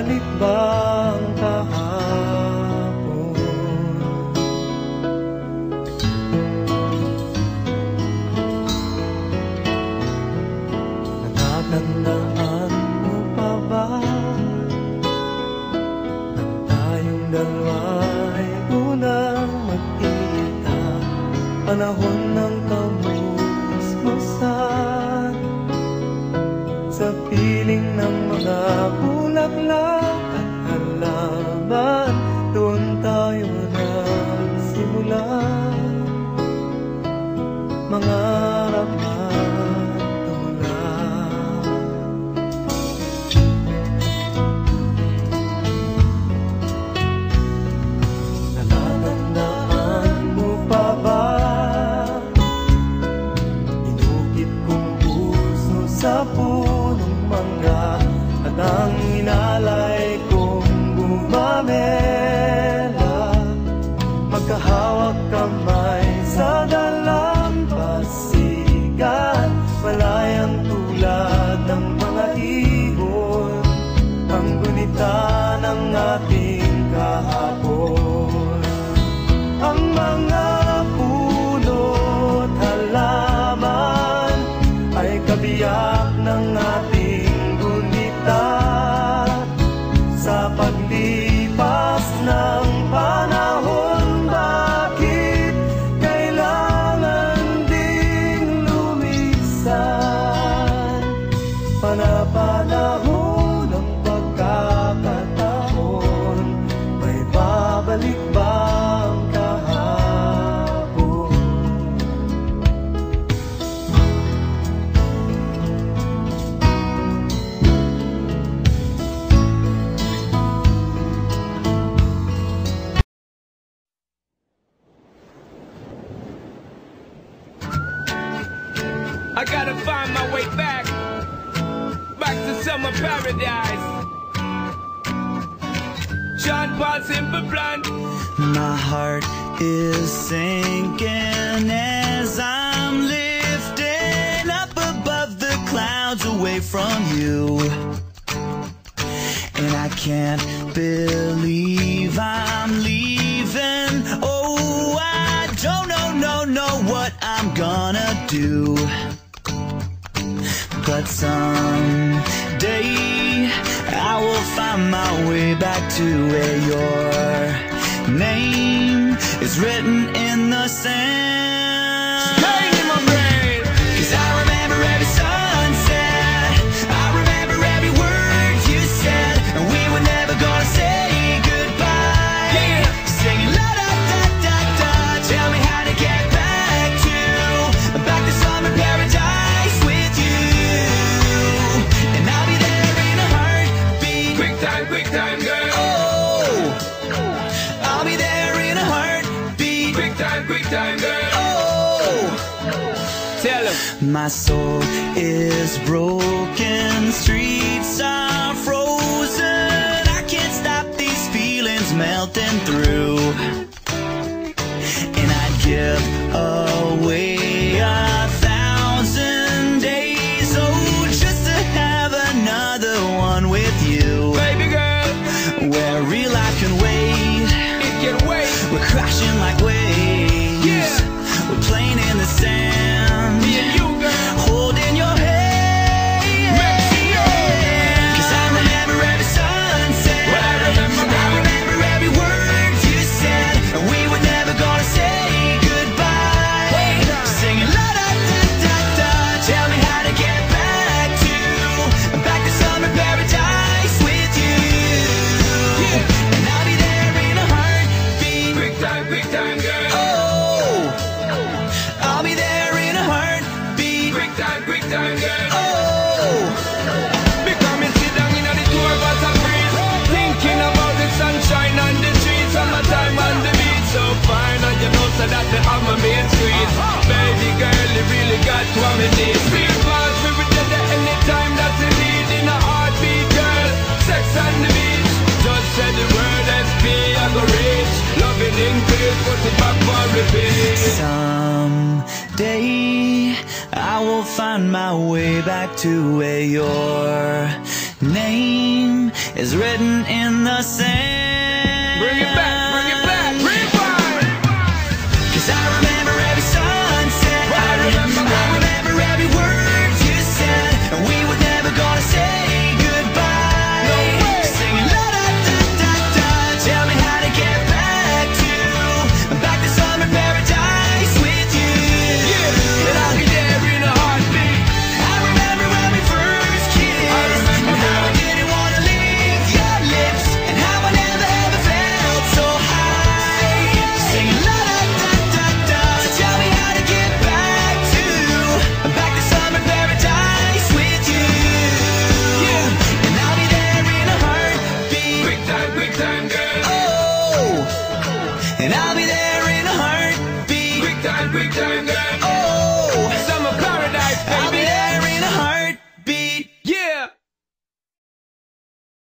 Mababalik ba ang kahapon? Natatandaan mo pa ba nang tayong dalawa ay unang magkita? Panahon ng kamusmusan sa piling ng mga bulaklak at halaman. Doon tayo nagsimula mangarap at tumulad. Natatandaan mo pa ba inukit kong puso sa punong mangga at ang inalay kong gumamela, magkahawak kamay sa dalampasigan, malayang tulad ng mga ibon, ang gunita ng ating kahapon. Ang mga puno't halaman ay kabiyak ng ating gunita. Sa paglipas ng panahon, bakit kailangan ding lumisan? Panapanahon ng pagkakataon, may babalik ba ang kahapon? I gotta find my way back to summer paradise. John Paul Simple Plan. My heart is sinking as I'm lifting up above the clouds away from you. And I can't believe I'm leaving. Oh, I don't know what I'm gonna do. But someday I will find my way back to where your name is written in the sand. Pain in my brain. 'Cause I remember every sunset, I remember every word you said, and we were never gonna say goodbye. Yeah. Singing la da da da da. Tell me how to get back to summer paradise with you, and I'll be there in a heartbeat. Quick time, girl. Oh, I'll be there in a heartbeat. Quick time, girl. Oh, Tell him. my soul is broken, streets are frozen. I can't stop these feelings melting through, and I'd give away 1,000 days, oh, just to have another one with you, Baby girl, where real life can wait. it can wait. We're crashing like waves. Yeah. We're playing in the sand. Me and you, girl. Holding your hand. Mexico. 'Cause I remember every sunset. Well, I remember, girl. I remember every word you said, and we were never gonna say goodbye. Singing la da da da da. Tell me how to get back to summer paradise with you. Yeah. And I'll be there in a heartbeat. Quick time, girl. Oh, I'll be there in a heartbeat. Quick time, girl. Oh, Because me sit down in the tour bus and breeze, thinking about the sunshine on the streets, summertime on the beach. So fine, and you know so that me have my main street. Baby girl, you really got what me need. Feel fast, we be there anytime that you need. In a heartbeat, girl, sex on the beach. Just say the word SP, I go reach. Loving in peace, put it back for repeat. someday I will find my way back to where your name is written in the sand. Bring it back, rewind. 'Cause I remember every sunset, I remember every word you said, and we were never gonna say goodbye. No way. Singing la da da da da, tell me how to get back to summer paradise with you. Yeah, and I'll be there in a heartbeat. I remember when we first kissed, I remember and how now. I didn't wanna leave your lips, and how I never ever felt so high. Singing la da da da da, tell me how to get back to summer paradise with you. Yeah. And I'll be there in a heartbeat. Quick time, girl. Oh, and I'll be there in a heartbeat. Quick time, girl.